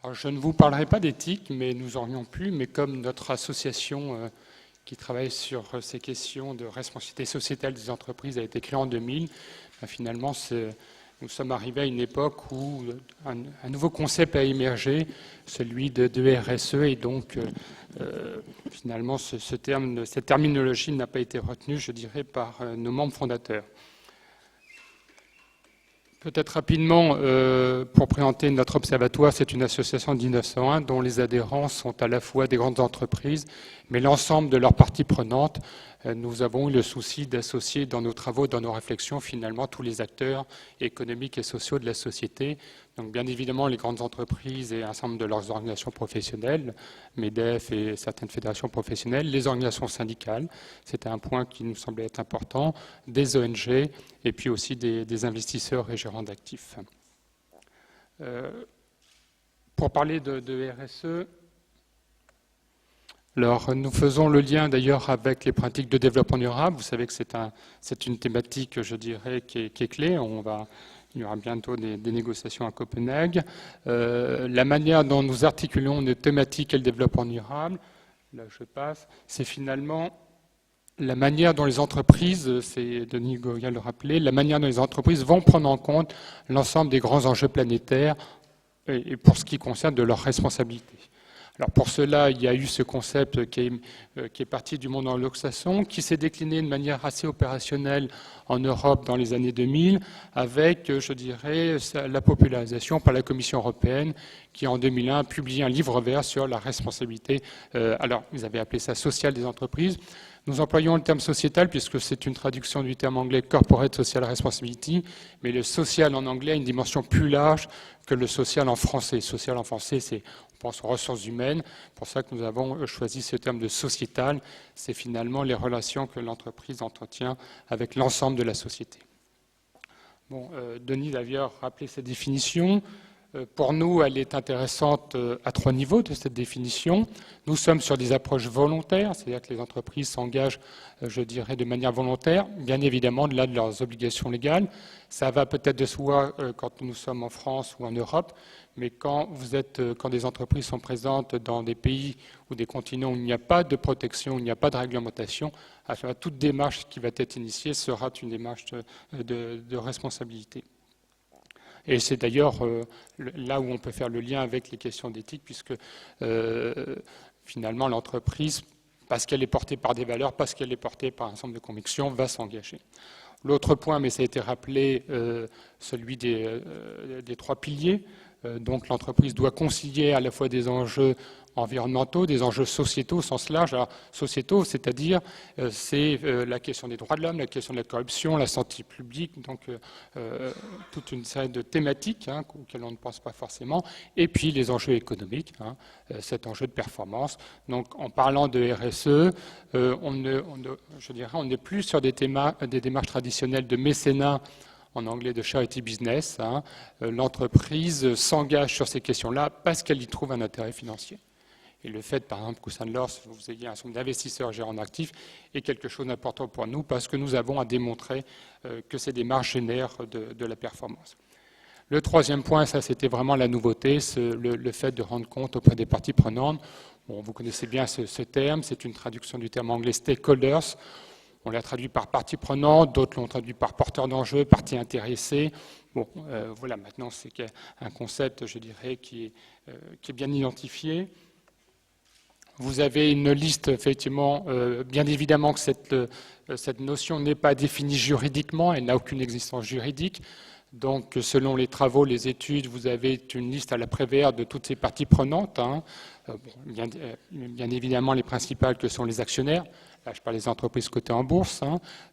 Alors, je ne vous parlerai pas d'éthique, mais nous aurions pu, mais comme notre association qui travaille sur ces questions de responsabilité sociétale des entreprises a été créée en 2000, finalement, nous sommes arrivés à une époque où un nouveau concept a émergé, celui de RSE, et donc finalement cette terminologie n'a pas été retenue, je dirais, par nos membres fondateurs. Peut-être rapidement, pour présenter notre observatoire, c'est une association de 1901 dont les adhérents sont à la fois des grandes entreprises, mais l'ensemble de leurs parties prenantes. Nous avons eu le souci d'associer dans nos travaux, dans nos réflexions, finalement, tous les acteurs économiques et sociaux de la société. Donc, bien évidemment, les grandes entreprises et un certain nombre de leurs organisations professionnelles, MEDEF et certaines fédérations professionnelles, les organisations syndicales, c'était un point qui nous semblait être important, des ONG et puis aussi des investisseurs et gérants d'actifs. Pour parler de RSE, alors, nous faisons le lien d'ailleurs avec les pratiques de développement durable. Vous savez que c'est une thématique, je dirais, qui est clé. Il y aura bientôt des négociations à Copenhague. La manière dont nous articulons une thématique et le développement durable, là je passe, c'est finalement la manière dont les entreprises, c'est Denis Goya le rappelait, la manière dont les entreprises vont prendre en compte l'ensemble des grands enjeux planétaires et pour ce qui concerne de leurs responsabilités. Alors pour cela, il y a eu ce concept qui est parti du monde anglo-saxon, qui s'est décliné de manière assez opérationnelle en Europe dans les années 2000, avec, je dirais, la popularisation par la Commission européenne, qui en 2001 a publié un livre vert sur la responsabilité, alors ils avaient appelé ça sociale des entreprises. Nous employons le terme sociétal puisque c'est une traduction du terme anglais Corporate Social Responsibility, mais le social en anglais a une dimension plus large que le social en français. Social en français, c'est, on pense aux ressources humaines. C'est pour ça que nous avons choisi ce terme de sociétal. C'est finalement les relations que l'entreprise entretient avec l'ensemble de la société. Bon, Denis d'ailleurs rappelé cette définition. Pour nous, elle est intéressante à 3 niveaux de cette définition. Nous sommes sur des approches volontaires, c'est-à-dire que les entreprises s'engagent, je dirais, de manière volontaire, bien évidemment, de leurs obligations légales. Ça va peut-être de soi quand nous sommes en France ou en Europe, mais quand des entreprises sont présentes dans des pays ou des continents où il n'y a pas de protection, où il n'y a pas de réglementation, alors toute démarche qui va être initiée sera une démarche de responsabilité. Et c'est d'ailleurs là où on peut faire le lien avec les questions d'éthique, puisque finalement l'entreprise, parce qu'elle est portée par des valeurs, parce qu'elle est portée par un ensemble de convictions, va s'engager. L'autre point, mais ça a été rappelé, celui des 3 piliers. Donc l'entreprise doit concilier à la fois des enjeux environnementaux, des enjeux sociétaux au sens large. Alors, sociétaux, c'est-à-dire c'est la question des droits de l'homme, la question de la corruption, la santé publique, donc toute une série de thématiques auxquelles on ne pense pas forcément, et puis les enjeux économiques, cet enjeu de performance. Donc en parlant de RSE, je dirais, on n'est plus sur des démarches traditionnelles de mécénat, en anglais de charity business. L'entreprise s'engage sur ces questions-là parce qu'elle y trouve un intérêt financier. Et le fait, par exemple, qu'au sein de l'ORS, vous ayez un certain nombre d'investisseurs gérants d'actifs est quelque chose d'important pour nous parce que nous avons à démontrer que ces démarches génèrent de la performance. Le 3e point, ça c'était vraiment la nouveauté, le fait de rendre compte auprès des parties prenantes. Bon, vous connaissez bien ce terme, c'est une traduction du terme anglais stakeholders. On l'a traduit par partie prenante, d'autres l'ont traduit par porteur d'enjeux, partie intéressée. Bon, voilà, maintenant c'est un concept, je dirais, qui est bien identifié. Vous avez une liste, effectivement, bien évidemment que cette notion n'est pas définie juridiquement, elle n'a aucune existence juridique. Donc, selon les travaux, les études, vous avez une liste à la Prévert de toutes ces parties prenantes. Bien évidemment, les principales que sont les actionnaires. Là, je parle des entreprises cotées en bourse,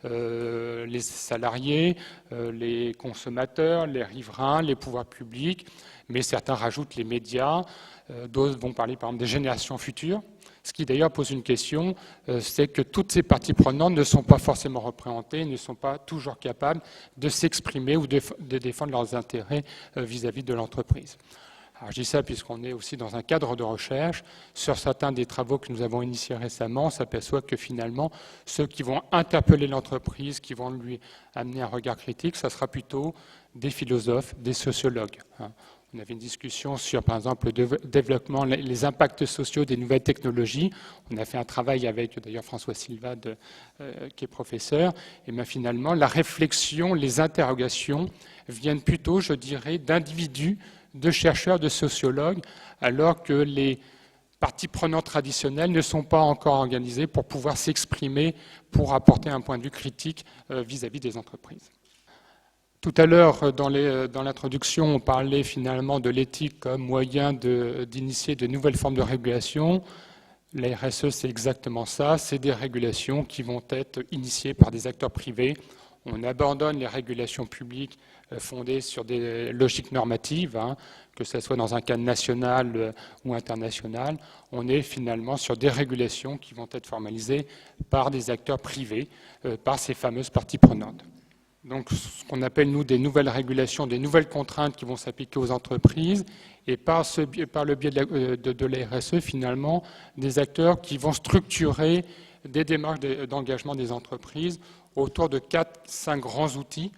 les salariés, les consommateurs, les riverains, les pouvoirs publics, mais certains rajoutent les médias, d'autres vont parler par exemple des générations futures. Ce qui d'ailleurs pose une question, c'est que toutes ces parties prenantes ne sont pas forcément représentées, ne sont pas toujours capables de s'exprimer ou de défendre leurs intérêts vis-à-vis de l'entreprise. Alors, je dis ça puisqu'on est aussi dans un cadre de recherche. Sur certains des travaux que nous avons initiés récemment, on s'aperçoit que finalement, ceux qui vont interpeller l'entreprise, qui vont lui amener un regard critique, ça sera plutôt des philosophes, des sociologues. On avait une discussion sur, par exemple, le développement, les impacts sociaux des nouvelles technologies. On a fait un travail avec, d'ailleurs, François Silva, qui est professeur. Et bien, finalement, la réflexion, les interrogations viennent plutôt, je dirais, d'individus, de chercheurs, de sociologues, alors que les parties prenantes traditionnelles ne sont pas encore organisées pour pouvoir s'exprimer, pour apporter un point de vue critique vis-à-vis des entreprises. Tout à l'heure, dans l'introduction, on parlait finalement de l'éthique comme moyen d'initier de nouvelles formes de régulation. La RSE, c'est exactement ça. C'est des régulations qui vont être initiées par des acteurs privés. On abandonne les régulations publiques fondées sur des logiques normatives, que ce soit dans un cadre national ou international. On est finalement sur des régulations qui vont être formalisées par des acteurs privés, par ces fameuses parties prenantes. Donc, ce qu'on appelle, nous, des nouvelles régulations, des nouvelles contraintes qui vont s'appliquer aux entreprises, et par le biais de la RSE, finalement, des acteurs qui vont structurer des démarches d'engagement des entreprises autour de 4-5 grands outils.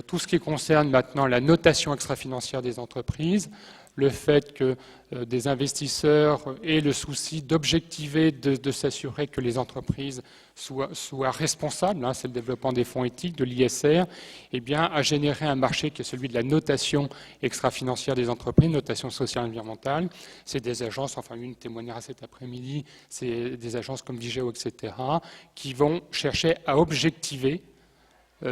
Tout ce qui concerne maintenant la notation extra-financière des entreprises, le fait que des investisseurs aient le souci d'objectiver, de s'assurer que les entreprises soient responsables, c'est le développement des fonds éthiques, de l'ISR, eh bien, a généré un marché qui est celui de la notation extra-financière des entreprises, notation sociale et environnementale. C'est des agences, enfin une témoignera cet après-midi, c'est des agences comme Vigeo, etc., qui vont chercher à objectiver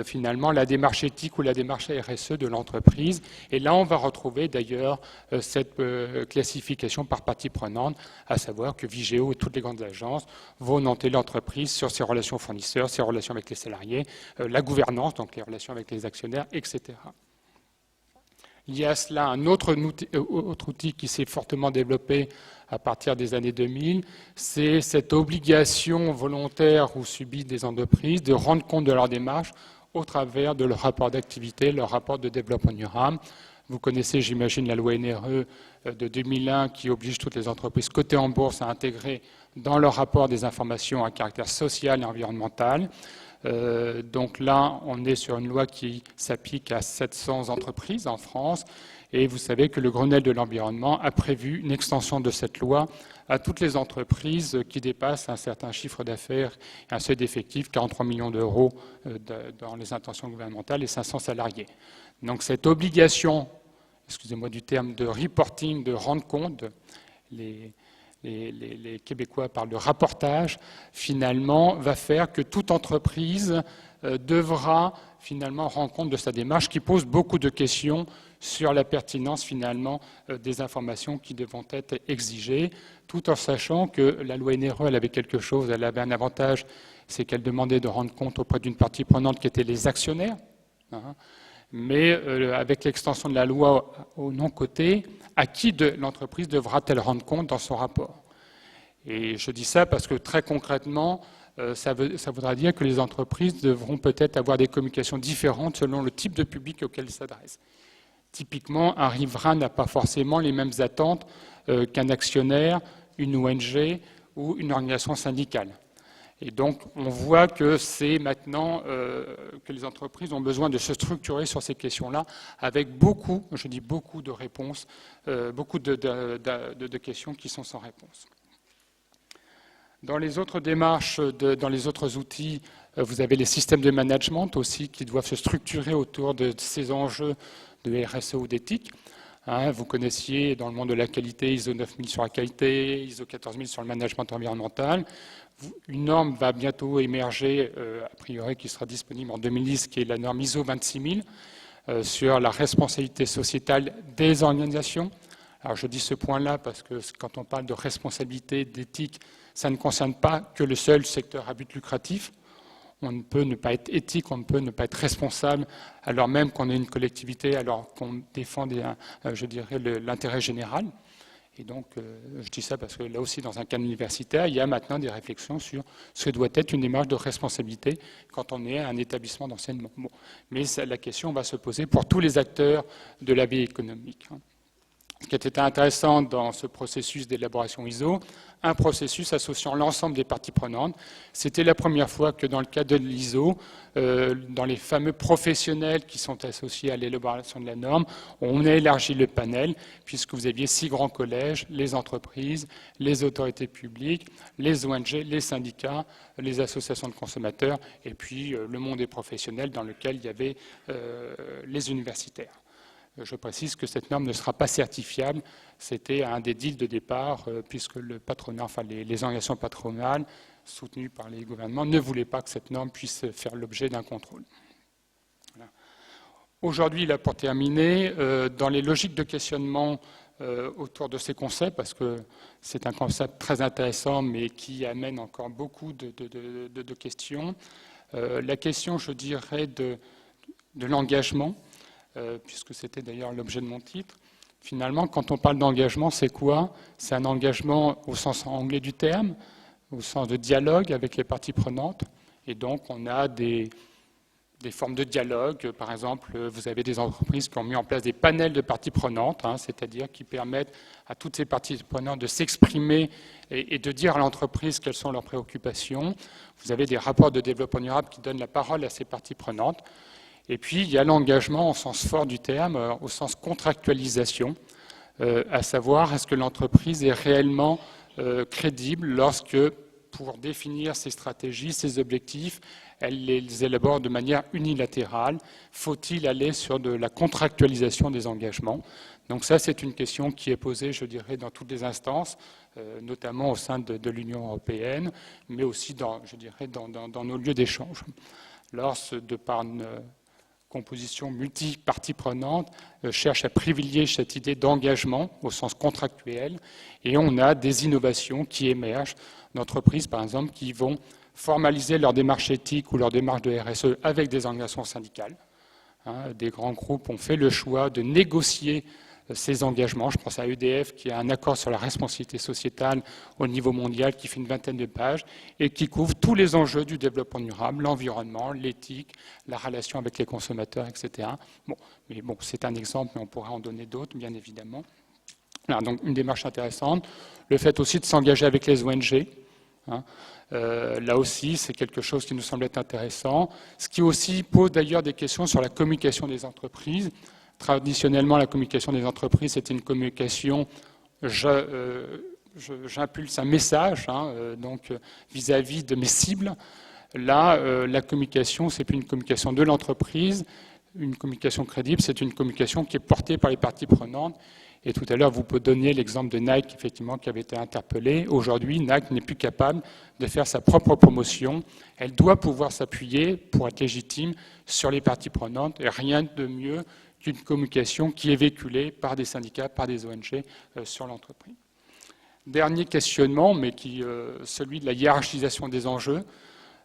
finalement la démarche éthique ou la démarche RSE de l'entreprise. Et là, on va retrouver d'ailleurs cette classification par partie prenante, à savoir que Vigeo et toutes les grandes agences vont noter l'entreprise sur ses relations fournisseurs, ses relations avec les salariés, la gouvernance, donc les relations avec les actionnaires, etc. Il y a à cela un autre outil qui s'est fortement développé à partir des années 2000, c'est cette obligation volontaire ou subie des entreprises de rendre compte de leur démarche au travers de leur rapport d'activité, leur rapport de développement durable. Vous connaissez, j'imagine, la loi NRE de 2001 qui oblige toutes les entreprises cotées en bourse à intégrer dans leur rapport des informations à caractère social et environnemental. Donc là, on est sur une loi qui s'applique à 700 entreprises en France. Et vous savez que le Grenelle de l'environnement a prévu une extension de cette loi à toutes les entreprises qui dépassent un certain chiffre d'affaires et un seuil d'effectifs, 43 millions d'euros dans les intentions gouvernementales et 500 salariés. Donc cette obligation, excusez-moi du terme, de reporting, de rendre compte, les Québécois parlent de rapportage, finalement, va faire que toute entreprise devra finalement rendre compte de sa démarche qui pose beaucoup de questions sur la pertinence finalement des informations qui devront être exigées, tout en sachant que la loi NRE, elle avait quelque chose, elle avait un avantage, c'est qu'elle demandait de rendre compte auprès d'une partie prenante qui était les actionnaires, mais avec l'extension de la loi au non-coté, à qui l'entreprise devra-t-elle rendre compte dans son rapport? Et je dis ça parce que très concrètement, ça voudra dire que les entreprises devront peut-être avoir des communications différentes selon le type de public auquel elles s'adressent. Typiquement, un riverain n'a pas forcément les mêmes attentes qu'un actionnaire, une ONG ou une organisation syndicale. Et donc, on voit que c'est maintenant que les entreprises ont besoin de se structurer sur ces questions-là, avec beaucoup, je dis beaucoup de réponses, beaucoup de questions qui sont sans réponse. Dans les autres démarches, dans les autres outils, vous avez les systèmes de management aussi qui doivent se structurer autour de ces enjeux de RSE ou d'éthique. Vous connaissiez dans le monde de la qualité ISO 9000 sur la qualité, ISO 14000 sur le management environnemental. Une norme va bientôt émerger, a priori qui sera disponible en 2010, qui est la norme ISO 26000 sur la responsabilité sociétale des organisations. Alors je dis ce point-là parce que quand on parle de responsabilité, d'éthique, ça ne concerne pas que le seul secteur à but lucratif. On ne peut ne pas être éthique, on ne peut ne pas être responsable, alors même qu'on est une collectivité, alors qu'on défend, je dirais, l'intérêt général. Et donc, je dis ça parce que là aussi, dans un cadre universitaire, il y a maintenant des réflexions sur ce que doit être une démarche de responsabilité quand on est un établissement d'enseignement. Bon. Mais la question va se poser pour tous les acteurs de la vie économique. ce qui était intéressant dans ce processus d'élaboration ISO, un processus associant l'ensemble des parties prenantes. C'était la première fois que dans le cadre de l'ISO, dans les fameux professionnels qui sont associés à l'élaboration de la norme, on a élargi le panel, puisque vous aviez 6 grands collèges, les entreprises, les autorités publiques, les ONG, les syndicats, les associations de consommateurs, et puis le monde des professionnels dans lequel il y avait les universitaires. Je précise que cette norme ne sera pas certifiable. C'était un des deals de départ, puisque le patronat, enfin les organisations patronales soutenues par les gouvernements ne voulaient pas que cette norme puisse faire l'objet d'un contrôle. Voilà. Aujourd'hui, là, pour terminer, dans les logiques de questionnement autour de ces concepts, parce que c'est un concept très intéressant, mais qui amène encore beaucoup de questions. La question, je dirais, de l'engagement, puisque c'était d'ailleurs l'objet de mon titre. Finalement, quand on parle d'engagement, c'est quoi? C'est un engagement au sens anglais du terme, au sens de dialogue avec les parties prenantes. Et donc, on a des formes de dialogue. Par exemple, vous avez des entreprises qui ont mis en place des panels de parties prenantes, c'est-à-dire qui permettent à toutes ces parties prenantes de s'exprimer et de dire à l'entreprise quelles sont leurs préoccupations. Vous avez des rapports de développement durable qui donnent la parole à ces parties prenantes. Et puis, il y a l'engagement au sens fort du terme, au sens contractualisation, à savoir, est-ce que l'entreprise est réellement crédible lorsque, pour définir ses stratégies, ses objectifs, elle les élabore de manière unilatérale? Faut-il aller sur de la contractualisation des engagements? Donc ça, c'est une question qui est posée, je dirais, dans toutes les instances, notamment au sein de l'Union européenne, mais aussi, je dirais, dans nos lieux d'échange. De par une composition multi-parties prenantes, cherche à privilégier cette idée d'engagement au sens contractuel, et on a des innovations qui émergent d'entreprises, par exemple, qui vont formaliser leur démarche éthique ou leur démarche de RSE avec des organisations syndicales. Des grands groupes ont fait le choix de négocier ces engagements. Je pense à EDF qui a un accord sur la responsabilité sociétale au niveau mondial qui fait une 20aine de pages et qui couvre tous les enjeux du développement durable, l'environnement, l'éthique, la relation avec les consommateurs, etc. C'est un exemple, mais on pourrait en donner d'autres, bien évidemment. Alors, donc une démarche intéressante. Le fait aussi de s'engager avec les ONG. Là aussi, c'est quelque chose qui nous semble être intéressant. Ce qui aussi pose d'ailleurs des questions sur la communication des entreprises. Traditionnellement, la communication des entreprises, c'était une communication, j'impulse un message, donc vis-à-vis de mes cibles. Là, la communication, c'est plus une communication de l'entreprise. Une communication crédible, c'est une communication qui est portée par les parties prenantes. Et tout à l'heure, vous donniez l'exemple de Nike, effectivement, qui avait été interpellé. Aujourd'hui, Nike n'est plus capable de faire sa propre promotion. Elle doit pouvoir s'appuyer, pour être légitime, sur les parties prenantes. Et rien de mieux qu'une communication qui est véhiculée par des syndicats, par des ONG sur l'entreprise. Dernier questionnement, mais celui de la hiérarchisation des enjeux.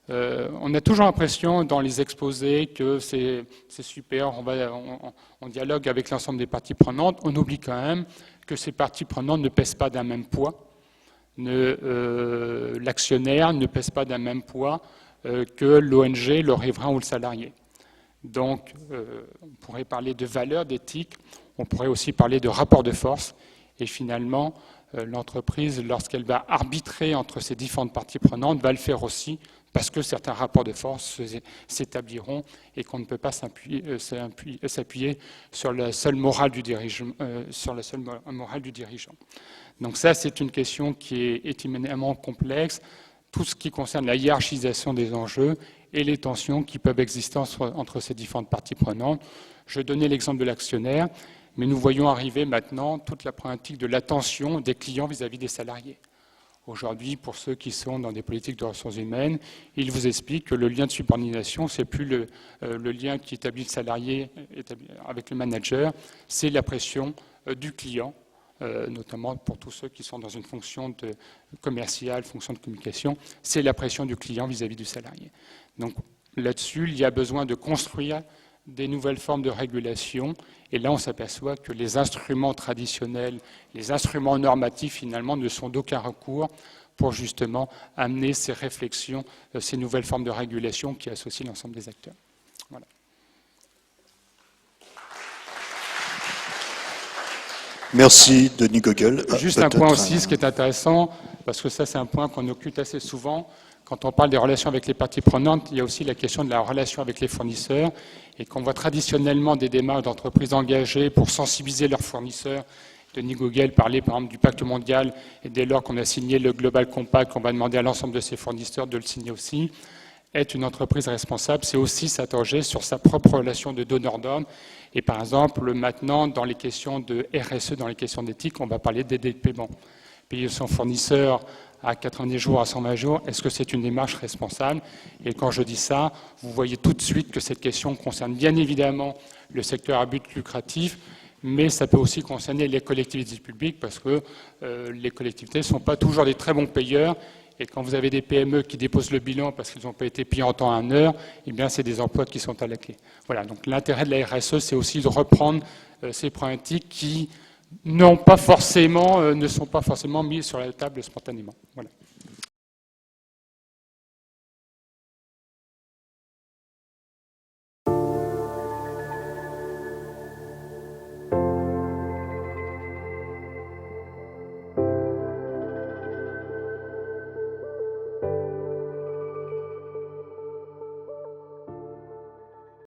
On a toujours l'impression dans les exposés que c'est super, on dialogue avec l'ensemble des parties prenantes. On oublie quand même que ces parties prenantes ne pèsent pas d'un même poids. L'actionnaire ne pèse pas d'un même poids que l'ONG, le riverain ou le salarié. Donc, on pourrait parler de valeurs, d'éthique, on pourrait aussi parler de rapport de force. Et finalement, l'entreprise, lorsqu'elle va arbitrer entre ces différentes parties prenantes, va le faire aussi parce que certains rapports de force s'établiront et qu'on ne peut pas s'appuyer sur la seule morale du dirigeant. Donc ça, c'est une question qui est éminemment complexe. Tout ce qui concerne la hiérarchisation des enjeux et les tensions qui peuvent exister entre ces différentes parties prenantes. Je donnais l'exemple de l'actionnaire, mais nous voyons arriver maintenant toute la problématique de l'attention des clients vis-à-vis des salariés. Aujourd'hui, pour ceux qui sont dans des politiques de ressources humaines, ils vous expliquent que le lien de subordination, c'est plus le lien qui établit le salarié avec le manager, c'est la pression du client, notamment pour tous ceux qui sont dans une fonction commerciale, fonction de communication, c'est la pression du client vis-à-vis du salarié. Donc là-dessus, il y a besoin de construire des nouvelles formes de régulation. Et là, on s'aperçoit que les instruments traditionnels, les instruments normatifs, finalement, ne sont d'aucun recours pour justement amener ces réflexions, ces nouvelles formes de régulation qui associent l'ensemble des acteurs. Voilà. Merci, Denis Gogol. Juste un point aussi, ce qui est intéressant, parce que ça c'est un point qu'on occulte assez souvent, quand on parle des relations avec les parties prenantes, il y a aussi la question de la relation avec les fournisseurs, et qu'on voit traditionnellement des démarches d'entreprises engagées pour sensibiliser leurs fournisseurs. Denis Gogol parlait par exemple du pacte mondial, et dès lors qu'on a signé le Global Compact, qu'on va demander à l'ensemble de ses fournisseurs de le signer aussi. Être une entreprise responsable, c'est aussi s'interroger sur sa propre relation de donneur d'ordre. Et par exemple, maintenant, dans les questions de RSE, dans les questions d'éthique, on va parler des délais de paiement. Payer son fournisseur à 90 jours, à 120 jours, est-ce que c'est une démarche responsable? Et quand je dis ça, vous voyez tout de suite que cette question concerne bien évidemment le secteur à but lucratif, mais ça peut aussi concerner les collectivités publiques, parce que les collectivités ne sont pas toujours des très bons payeurs. Et quand vous avez des PME qui déposent le bilan parce qu'ils n'ont pas été payés en temps et en heure, eh bien, c'est des emplois qui sont à la clé. Voilà, donc l'intérêt de la RSE, c'est aussi de reprendre ces problématiques qui ne sont pas forcément mises sur la table spontanément. Voilà.